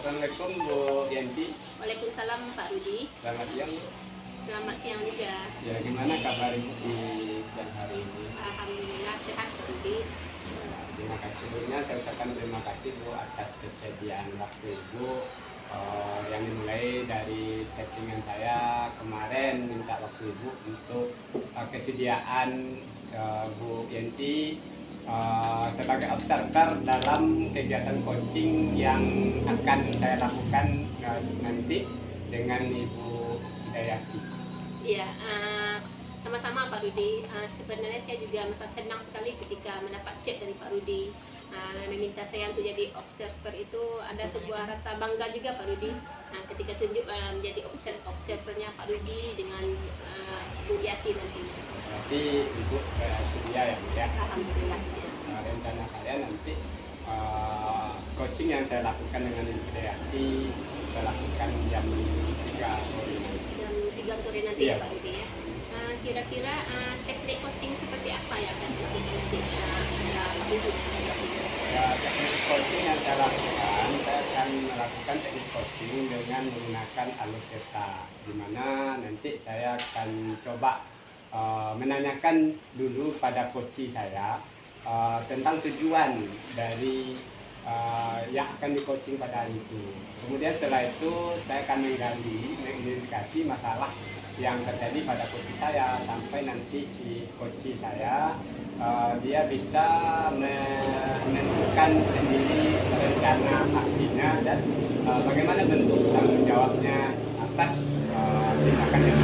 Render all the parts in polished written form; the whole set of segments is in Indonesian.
Assalamualaikum Bu Yanti. Waalaikumsalam Pak Rudi. Selamat siang. Selamat siang juga. Ya, gimana kabar Ibu di siang hari ini? Alhamdulillah sehat Pak Rudi. Terima kasih. Sebelumnya saya ucapkan terima kasih Bu atas kesediaan waktu Ibu yang dimulai dari chattingan saya kemarin minta waktu Ibu untuk kesediaan Bu Yanti sebagai observer dalam kegiatan coaching yang akan saya lakukan nanti dengan Ibu Hidayati. Iya, sama-sama Pak Rudi. Sebenarnya saya juga merasa senang sekali ketika mendapat chat dari Pak Rudi meminta saya untuk jadi observer. Itu ada sebuah rasa bangga juga Pak Rudi ketika tunjuk menjadi observernya Pak Rudi dengan Bu Yati nanti. Berarti Ibu bersedia ya Bu ya? Alhamdulillah siap. Rencana saya nanti coaching yang saya lakukan dengan Ibu Hidayati saya lakukan jam 3 sore nanti. Jam 3 sore nanti Iya. ya Pak Rudi ya. Kira-kira teknik coaching seperti apa yang akan dilakukan nanti Pak Rudi? Ya, teknik coaching yang saya lakukan, saya akan melakukan teknik coaching dengan menggunakan alur theta, di mana nanti saya akan coba menanyakan dulu pada coach saya tentang tujuan dari yang akan di coaching pada hari itu. Kemudian setelah itu saya akan mengidentifikasi masalah yang terjadi pada coach saya sampai nanti si coach saya dia bisa menentukan sendiri rencana aksinya dan bagaimana bentuk tanggung jawabnya atas tindakan yang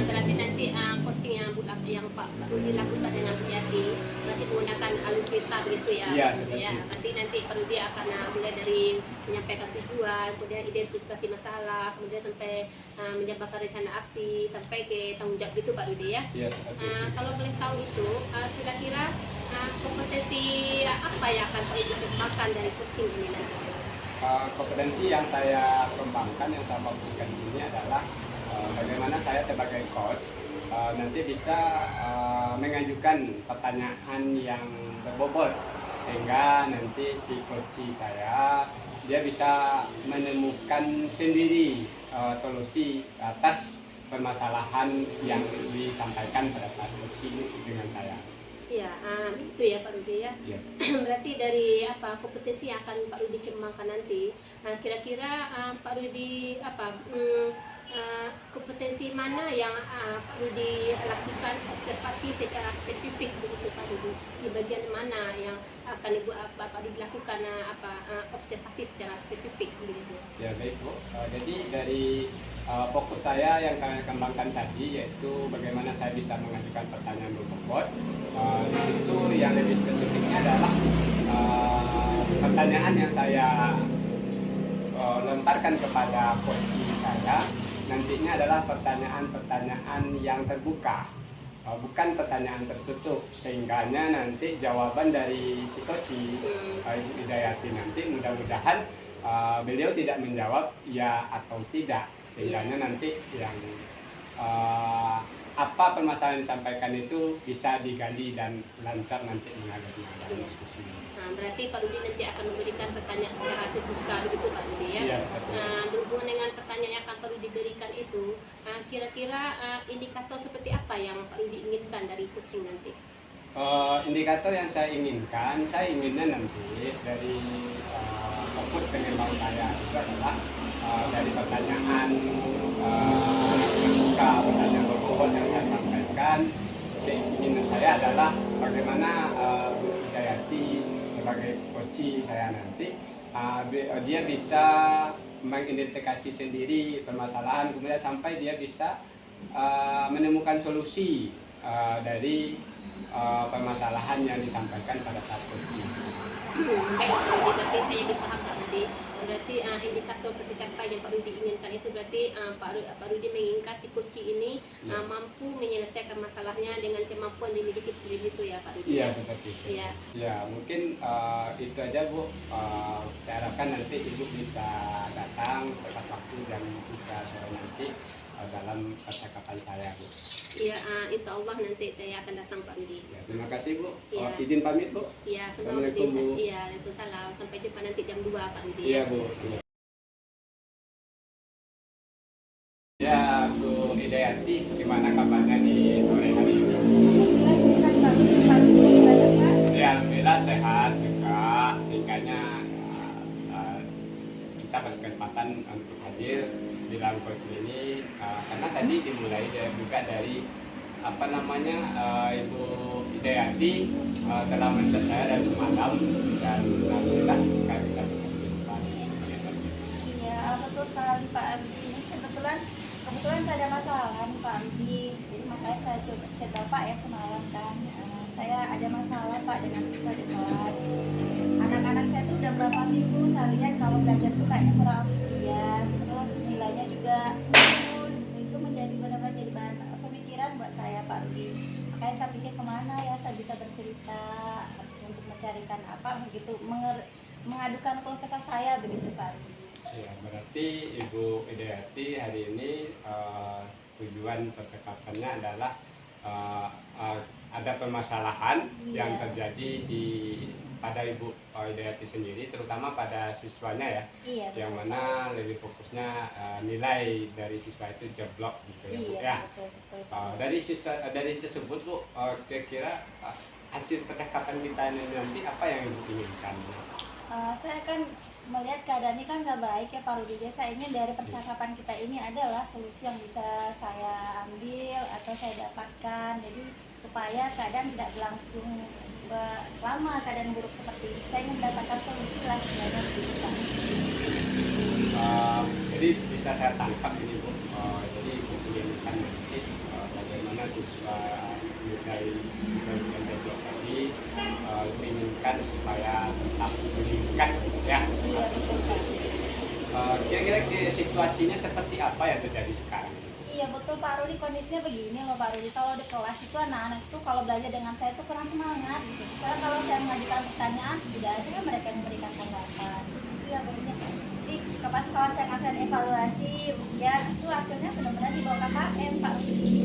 Berarti nanti coaching yang Pak Rudi lakukan dengan Bu Yati berarti menggunakan alur theta begitu ya? Iya, Pak Rudi, seperti ya. itu. Nanti Pak Rudi akan mulai dari menyampaikan tujuan, kemudian identifikasi masalah, kemudian sampai menjabarkan rencana aksi sampai ke tanggung jawab gitu Pak Rudi ya? Ya, seperti itu. Kalau boleh tahu itu kira-kira kompetensi apa yang akan Pak Rudi kembangkan dari coaching ini nanti? Kompetensi yang saya kembangkan, yang saya fokuskan di sini adalah bagaimana saya sebagai coach nanti bisa mengajukan pertanyaan yang berbobot sehingga nanti si coach saya dia bisa menemukan sendiri solusi atas permasalahan yang disampaikan pada saat coaching dengan saya. Iya, itu ya Pak Rudi ya. Ya. Berarti dari kompetensi yang akan Pak Rudi kembangkan nanti, kira-kira Pak Rudi kompetensi mana yang Pak Rudi lakukan observasi secara spesifik begitu Pak Rudi? Di bagian mana yang akan Pak Rudi lakukan observasi secara spesifik begitu? Ya baik Bu, jadi dari fokus saya yang kami kembangkan tadi yaitu bagaimana saya bisa mengajukan pertanyaan berbobot. Di situ yang lebih spesifiknya adalah pertanyaan yang saya lontarkan kepada coach saya nantinya adalah pertanyaan-pertanyaan yang terbuka, bukan pertanyaan tertutup, sehingganya nanti jawaban dari si coach Ibu Hidayati nanti mudah-mudahan beliau tidak menjawab ya atau tidak, sehingganya nanti yang apa permasalahan yang disampaikan itu bisa digali dan lancar nanti mengalami dalam diskusi. Berarti Pak Rudi nanti akan memberikan pertanyaan secara terbuka begitu Pak Rudi ya? Iya, seperti itu. Berhubungan dengan pertanyaan yang akan Pak Rudi berikan itu, kira-kira indikator seperti apa yang Pak Rudi inginkan dari coaching nanti? Indikator yang saya inginkan, saya inginnya nanti dari fokus pengembang saya itu adalah dari pertanyaan terbuka, pertanyaan berbobot yang saya sampaikan. Keinginan saya adalah bagaimana Bu Hidayati sebagai coach saya nanti dia bisa mengidentifikasi sendiri permasalahan, kemudian sampai dia bisa menemukan solusi dari permasalahan yang disampaikan pada saat coaching. Baik, berarti saya dipaham Pak Rudi. Berarti indikator pencapaian yang Pak Rudi inginkan itu berarti Pak Rudi menginginkan si coach ini mampu menyelesaikan masalahnya dengan kemampuan dimiliki sendiri itu ya Pak Rudi. Iya, seperti itu. Iya. Ya, mungkin itu aja Bu. Saya harapkan nanti Ibu bisa datang tepat waktu jam 3 sore nanti dalam percakapan saya, Bu. Iya, insya Allah nanti saya akan datang Pak Rudi. Ya, terima kasih, Bu. Iya. Izin pamit, Bu. Iya, semoga Assalamualaikum, Bu. Iya, Waalaikumsalam. Sampai jumpa nanti jam 2 Pak Rudi. Iya, Bu. Ya, Bu Hidayati, gimana kabarnya di sore hari ini? Ya, alhamdulillah sehat juga. Sehingganya kita berkesempatan untuk hadir di dalam coaching ini karena tadi dimulai juga dari apa namanya Ibu Hidayati telah mencat saya dari semalam dan alhamdulillah kita bisa berjumpa di sini. Iya, betul sekali Pak Ardi. Ini kebetulan saya ada masalah nih Pak Ardi. Jadi makanya saya coba chat Bapak ya semalam kan. Saya ada masalah Pak dengan siswa di kelas. Anak-anak saya tuh udah berapa minggu saya lihat kalau belajar tuh kayaknya kurang antusias. Terus nilainya juga turun. Itu menjadi benar-benar jadi bahan pemikiran buat saya Pak Ardi. Makanya saya pikir kemana ya saya bisa bercerita untuk mencarikan apa gitu, mengadukan keluh kesah saya begitu Pak Ardi. Ya, berarti Ibu Hidayati hari ini tujuan percakapannya adalah ada permasalahan yang terjadi pada Ibu Hidayati sendiri, terutama pada siswanya ya, Iya, yang mana lebih fokusnya nilai dari siswa itu jeblok gitu ya, Bu ya. betul. Dari tersebut, Bu, kira-kira hasil percakapan kita ini nanti apa yang Ibu inginkan? Saya kan melihat keadaan ini kan nggak baik ya Pak Rudi. Saya ingin dari percakapan kita ini adalah solusi yang bisa saya ambil atau saya dapatkan. Jadi supaya keadaan tidak berlangsung lama keadaan buruk seperti ini. Saya ingin mendapatkan solusi lah sebenarnya begitu Pak. Jadi bisa saya tangkap ini, Bu. Jadi Ibu inginkan nanti bagaimana siswa nilai yang jeblok tadi inginkan supaya tetap meningkat ya. Iya, betul Pak. Kira-kira situasinya seperti apa yang terjadi sekarang? Iya betul Pak Rudi, kondisinya begini loh Pak Rudi. Kalau di kelas itu anak-anak itu kalau belajar dengan saya itu kurang semangat gitu. Misalnya kalau saya mengajukan pertanyaan tidak ada mereka yang memberikan tanggapan. Itu ya begini. Jadi pas kalau saya ngasih evaluasi ujian itu hasilnya benar-benar di bawah KKM Pak Rudi.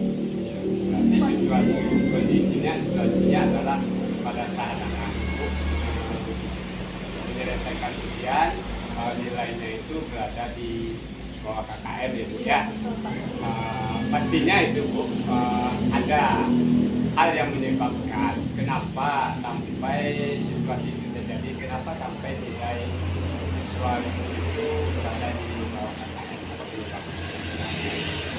Berarti situasinya adalah pada saat anak itu menyelesaikan ujian nilainya itu berada di bawah KKM ya, Bu ya. Pastinya itu, Bu, ada hal yang menyebabkan kenapa sampai situasi itu terjadi, kenapa sampai nilai siswa itu berada di bawah KKM atau penyebabnya.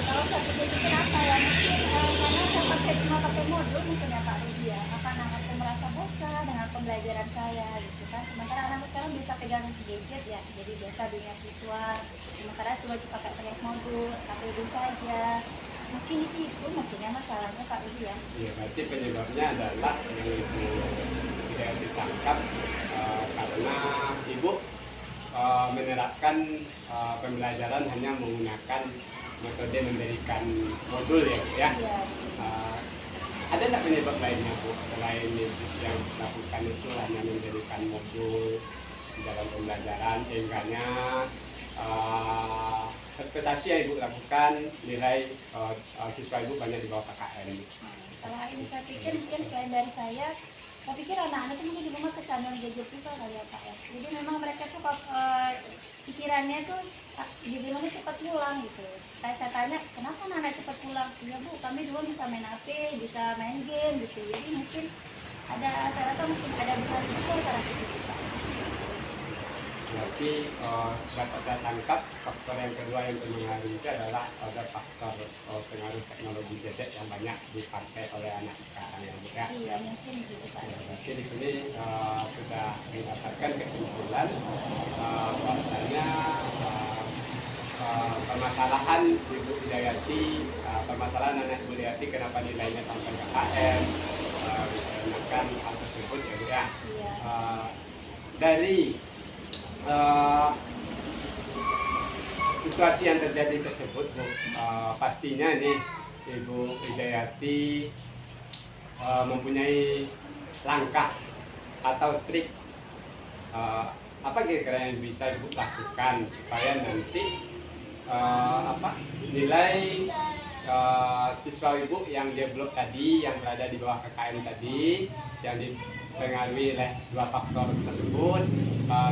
Kalau saya pikir itu kenapa ya? Mungkin karena saya cuma pakai modul mungkin ya Pak Rudi ya. Apa anak saya merasa bosan dengan pembelajaran saya gitu kan. Sementara anak sekarang bisa pegang gadget ya. Jadi biasa dunia visual. Sementara cuma pakai modul, KPD saja. Mungkin di situ mungkinnya masalahnya Pak Rudi ya. Iya, berarti penyebabnya adalah yang Ibu tidak ditangkap karena Ibu menerapkan pembelajaran hanya menggunakan metode mendirikan modul ya, Bu ya. Iya. Ada nggak penyebab lainnya, Bu, selain yang dilakukan itu hanya mendirikan modul di dalam pembelajaran sehingganya ekspektasi yang Ibu lakukan nilai siswa Ibu banyak di bawah KKM? Setelah ini saya pikir mungkin selain dari saya pikir anak-anak itu mungkin di rumah kecanduan gadget juga kali ya Pak ya. Jadi memang mereka tuh pikirannya tuh dibilangnya cepat pulang gitu. Kayak saya tanya, kenapa anak cepat pulang? Ya Bu, kami dulu bisa main HP, bisa main game gitu. Jadi mungkin saya rasa mungkin ada benar juga karena seperti Pak. Berarti dapat saya tangkap faktor yang kedua yang mempengaruhi itu adalah ada faktor pengaruh teknologi gadget yang banyak dipakai oleh anak sekarang ya, Bu ya. Iya mungkin gitu Pak. Ya, berarti di sini sudah didapatkan kesimpulan bahwasanya permasalahan Ibu Hidayati, permasalahan anak Ibu Hidayati kenapa nilainya sampai KKM, dikarenakan hal tersebut ya, Bu ya. Iya. Dari situasi yang terjadi tersebut, Bu, pastinya nih Ibu Hidayati mempunyai langkah atau trik apa kira-kira yang bisa Ibu lakukan supaya nanti nilai siswa ibu yang develop tadi, yang berada di bawah KKM tadi, yang dipengaruhi oleh dua faktor tersebut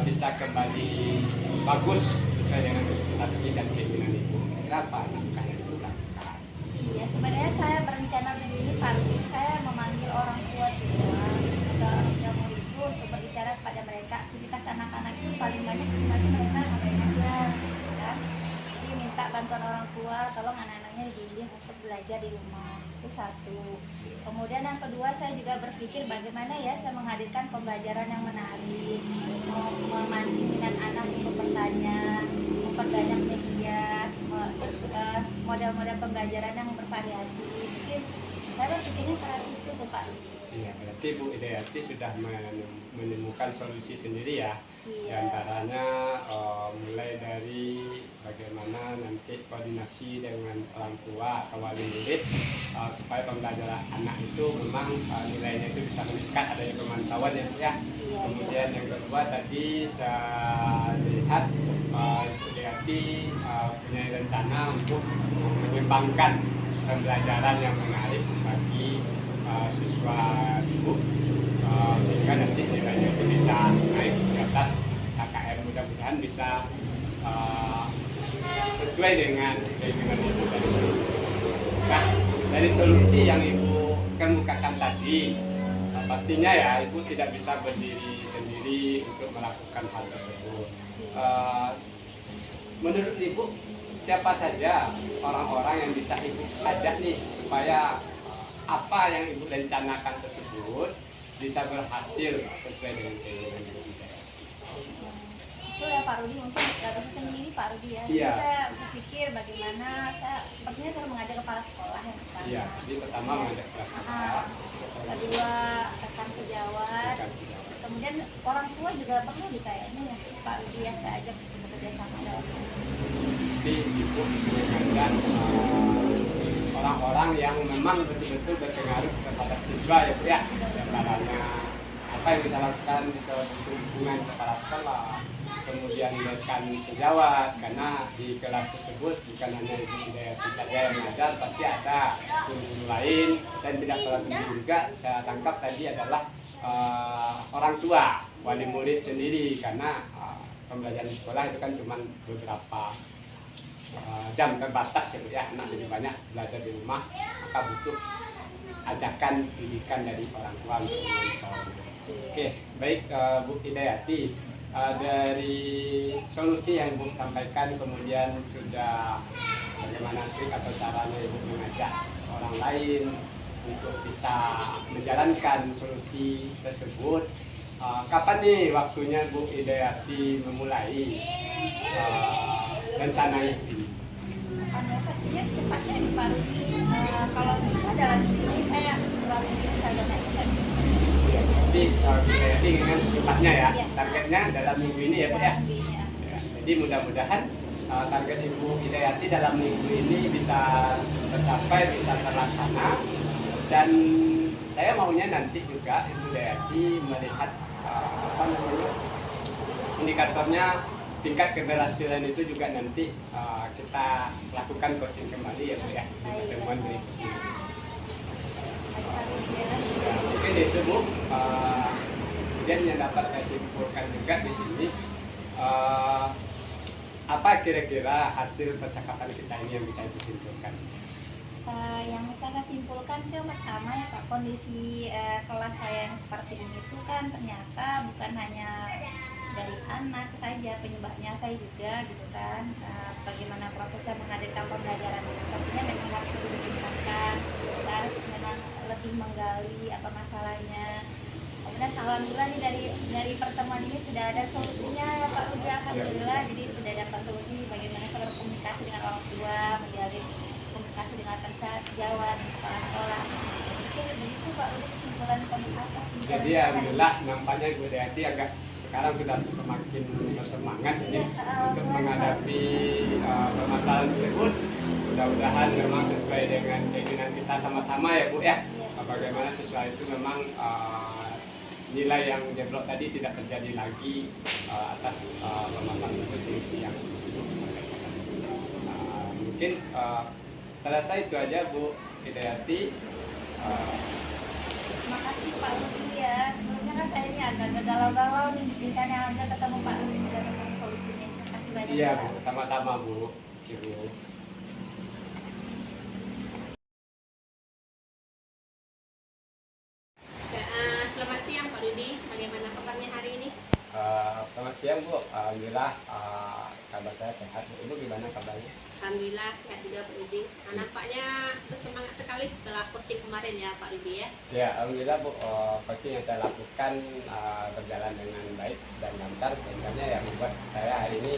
bisa kembali bagus sesuai dengan ekspektasi dan keinginan ibu. Kenapa langkah yang ibu lakukan? Iya, sebenarnya saya berencana begini Pak Rudi, saya memanggil orang tua siswa atau orang tua murid itu untuk berbicara kepada mereka aktivitas anak-anak itu paling banyak nanti mereka ngapain aja, kan? Jadi minta bantuan orang tua, tolong anak-anaknya dibimbing untuk belajar di rumah, itu satu. Kemudian yang kedua, saya juga berpikir bagaimana ya saya menghadirkan pembelajaran yang menarik, memancing minat anak untuk bertanya, memperbanyak media, terus model-model pembelajaran yang bervariasi. Mungkin saya berpikirnya ke arah situ tuh Pak. Iya, berarti Bu Idayati sudah menemukan solusi sendiri ya. Di Iya. antaranya mulai dari bagaimana nanti koordinasi dengan orang tua atau wali murid supaya pembelajaran anak itu memang nilainya itu bisa meningkat, adanya pemantauan ya Bu ya. Iya, Kemudian yang kedua tadi saya lihat Bu Idayati punya rencana untuk mengembangkan pembelajaran yang menarik bagi siswa ibu sehingga nanti nilainya itu bisa naik di atas KKM, mudah-mudahan bisa sesuai dengan keinginan ibu dari solusi. Nah, dari solusi yang ibu kemukakan tadi pastinya ya ibu tidak bisa berdiri sendiri untuk melakukan hal tersebut. Menurut ibu siapa saja orang-orang yang bisa ibu ajak nih supaya apa yang ibu rencanakan tersebut bisa berhasil sesuai dengan keinginan ibu? Itu ya Pak Rudi, mungkin dari saya sendiri Pak Rudi ya. Iya. Jadi saya berpikir bagaimana sepertinya saya mengajak kepala sekolah yang pertama. Iya, jadi pertama mengajak kelas sekolah, Kedua rekan sejawat. Kemudian orang tua juga perlu kayaknya ya Pak Rudi yang saya ajak untuk bekerja sama dalam hal ini. Jadi ibu mengajak orang-orang yang memang betul-betul berpengaruh kepada siswa ya Bu ya. Antaranya apa yang kita lakukan di hubungan kepala sekolah, kemudian rekan sejawat, karena di kelas tersebut bukan hanya Ibu Idayati saja yang mengajar, pasti ada guru lain, dan tidak terlalu juga saya tangkap tadi adalah orang tua, wali murid sendiri, karena pembelajaran di sekolah itu kan cuma beberapa jam terbatas ya Bu ya, anak lebih banyak belajar di rumah, maka butuh ajakan didikan dari orang tua untuk memantau. Oke, baik Bu Idayati, dari solusi yang Ibu sampaikan kemudian sudah bagaimana trik atau caranya Ibu mengajak orang lain untuk bisa menjalankan solusi tersebut. Kapan nih waktunya Bu Idayati memulai rencana ini? Pastinya secepatnya di Pak Rudi. Kalau bisa dalam ini saya kurang mungkin saya nggak bisa. Jadi Idayati dengan secepatnya ya, targetnya dalam minggu ini ya Bu ya. Ya, jadi mudah-mudahan target Ibu Idayati dalam minggu ini bisa tercapai, bisa terlaksana, dan saya maunya nanti juga Ibu Idayati melihat indikatornya tingkat keberhasilan itu juga nanti kita lakukan coaching kembali ya Bu ya, di pertemuan berikutnya. Ya, mungkin itu Bu. Kemudian yang dapat saya simpulkan juga di sini, apa kira-kira hasil percakapan kita ini yang bisa disimpulkan? Yang bisa saya simpulkan itu pertama ya Pak, kondisi kelas saya yang seperti ini tuh kan ternyata bukan hanya dari anak saja penyebabnya, saya juga gitu kan. Bagaimana prosesnya menghadirkan pembelajaran ini sepertinya memang harus perlu ditingkatkan, kita harus memang lebih menggali apa masalahnya. Kemudian alhamdulillah nih dari pertemuan ini sudah ada solusinya ya Pak Rudi, alhamdulillah. Jadi sudah dapat solusi bagaimana saya berkomunikasi dengan orang tua, menjalin komunikasi dengan rekan sejawat, kepala sekolah. Mungkin begitu Pak Rudi kesimpulan komunikasi. Jadi alhamdulillah nampaknya Ibu Idayati agak sekarang sudah semakin bersemangat ini untuk menghadapi permasalahan tersebut. Mudah-mudahan memang sesuai dengan keinginan kita sama-sama ya Bu ya. Bagaimana siswa itu memang nilai yang jeblok tadi tidak terjadi lagi atas permasalahan itu solusi yang Ibu sampaikan. mungkin saya rasa itu aja Bu Hidayati. Terima kasih Pak Rudi ya. Sebelumnya kan saya ini agak galau-galau nih, bikin yang agak ketemu Pak Rudi sudah ketemu solusinya. Terima kasih banyak. Iya Pak. Bu, sama-sama Bu. Ibu. Selamat siang Pak Rudi, bagaimana kabarnya hari ini? Selamat siang Bu, alhamdulillah kabar saya sehat. Ibu gimana kabarnya? Alhamdulillah sehat juga Pak Rudi. Nampaknya bersemangat sekali setelah coaching kemarin ya Pak Rudi ya. Ya, alhamdulillah Bu, coaching yang saya lakukan berjalan dengan baik dan lancar, sehingga yang membuat saya hari ini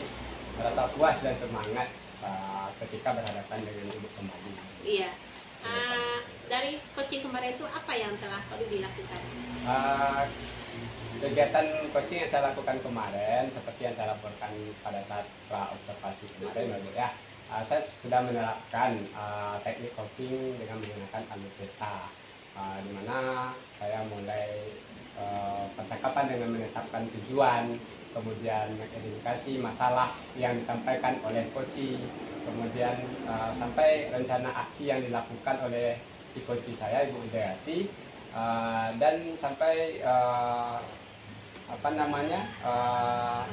merasa puas dan semangat ketika berhadapan dengan Ibu kembali. Iya. Dari coaching kemarin itu apa yang telah Pak Rudi lakukan? Kegiatan coaching yang saya lakukan kemarin, seperti yang saya laporkan pada saat observasi kemarin, ya, saya sudah menerapkan teknik coaching dengan menggunakan alur theta, di mana saya mulai percakapan dengan menetapkan tujuan, kemudian mengidentifikasi masalah yang disampaikan oleh coaching, kemudian sampai rencana aksi yang dilakukan oleh si coaching saya, Ibu Hidayati, dan sampai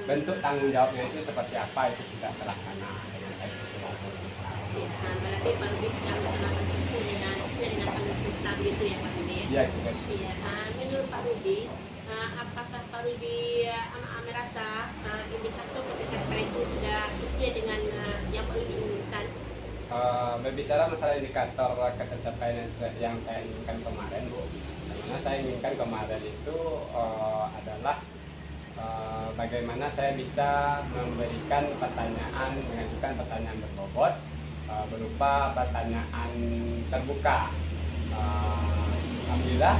bentuk tanggung jawabnya itu seperti apa, itu sudah terlaksana dengan baik sesuai. Berarti Pak Rudi sudah melaksanakan coaching sesuai dengan alur theta begitu ya Pak Rudi ya? Iya, juga. Iya. Menurut Pak Rudi, apakah Pak Rudi merasa indikator pencapaian itu sudah sesuai dengan yang Pak Rudi inginkan? Berbicara masalah indikator ketercapaian yang saya inginkan kemarin, Bu, karena saya inginkan kemarin itu adalah bagaimana saya bisa memberikan pertanyaan, mengajukan pertanyaan berbobot berupa pertanyaan terbuka. Alhamdulillah,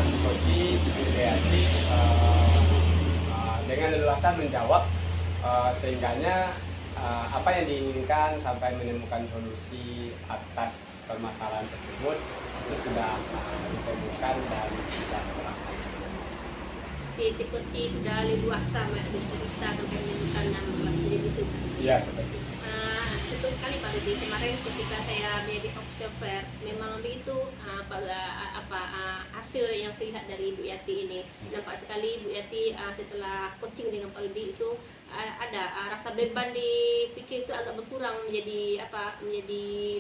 si Koci Hidayati dengan leluasa menjawab, sehingganya apa yang diinginkan sampai menemukan solusi atas permasalahan tersebut itu sudah ditemukan dan sudah terlaksana. Si Koci sudah leluasa bercerita sampai menemukan masalah sendiri itu. Iya, seperti itu. Betul sekali Pak Rudi. Kemarin ketika saya menjadi observer, memang begitu hasil yang saya lihat dari Ibu Yati ini. Nampak sekali Ibu Yati setelah coaching dengan Pak Rudi itu ada rasa beban di pikir itu agak berkurang, menjadi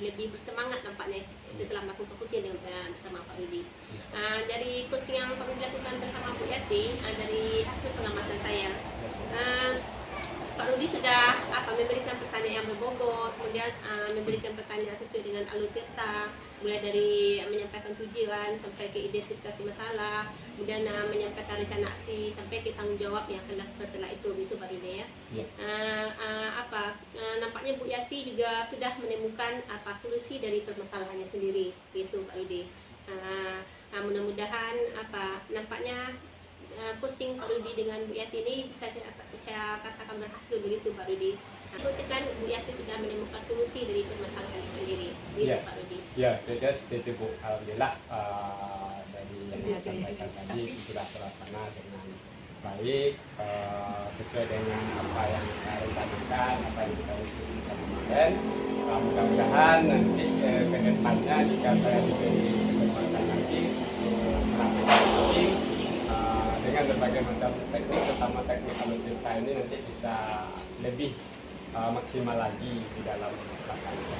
lebih bersemangat nampaknya setelah melakukan coaching dengan bersama Pak Rudi. Dari coaching yang Pak Rudi lakukan bersama Bu Yati, dari hasil pengamatan saya, Pak Rudi sudah memberikan pertanyaan yang berbobot, kemudian memberikan pertanyaan sesuai dengan alur theta, mulai dari menyampaikan tujuan sampai ke identifikasi masalah, kemudian menyampaikan rencana aksi sampai ke tanggung jawab yang telah setelah itu, gitu Pak Rudi ya. Nampaknya Bu Yati juga sudah menemukan solusi dari permasalahannya sendiri, gitu Pak Rudi. Mudah-mudahan nampaknya coaching Pak Rudi dengan Bu Yati ini bisa saya katakan berhasil begitu Pak Rudi. Kan Bu Yati sudah menemukan solusi dari permasalahan sendiri, gitu Pak Rudi. Ya, jadi seperti itu Bu. Alhamdulillah dari yang saya sampaikan tadi sudah terlaksana dengan baik, sesuai dengan apa yang saya rencanakan, apa yang kita diskusikan kemarin. Mudah-mudahan nanti ke depannya jika saya diberi kesempatan lagi untuk melakukan coaching dengan berbagai macam teknik, terutama teknik alur theta ini nanti bisa lebih maksimal lagi di dalam pelaksanaan.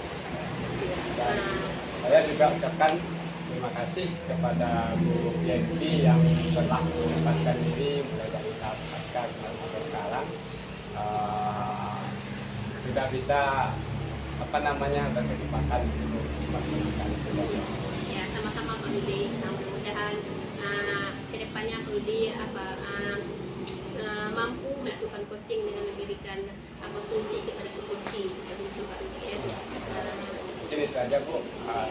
Dan saya juga ucapkan terima kasih kepada Bu Yenti yang telah menyempatkan diri mulai dari tahap pasca sampai sekarang, sudah bisa berkesempatan untuk melakukan itu. Ya, sama-sama Pak Rudi. Mudah-mudahan kedepannya Pak Rudi mampu melakukan coaching dengan memberikan solusi kepada si coach, begitu Pak Rudi ya. Mungkin itu aja Bu.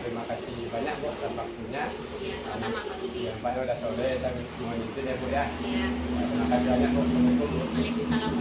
Terima kasih banyak Bu atas waktunya. Ya, sama-sama Pak Rudi. Yang pada udah sore saya mohon izin ya Bu ya. Ya. Terima kasih banyak Bu. Assalamualaikum Bu. Waalaikumsalam.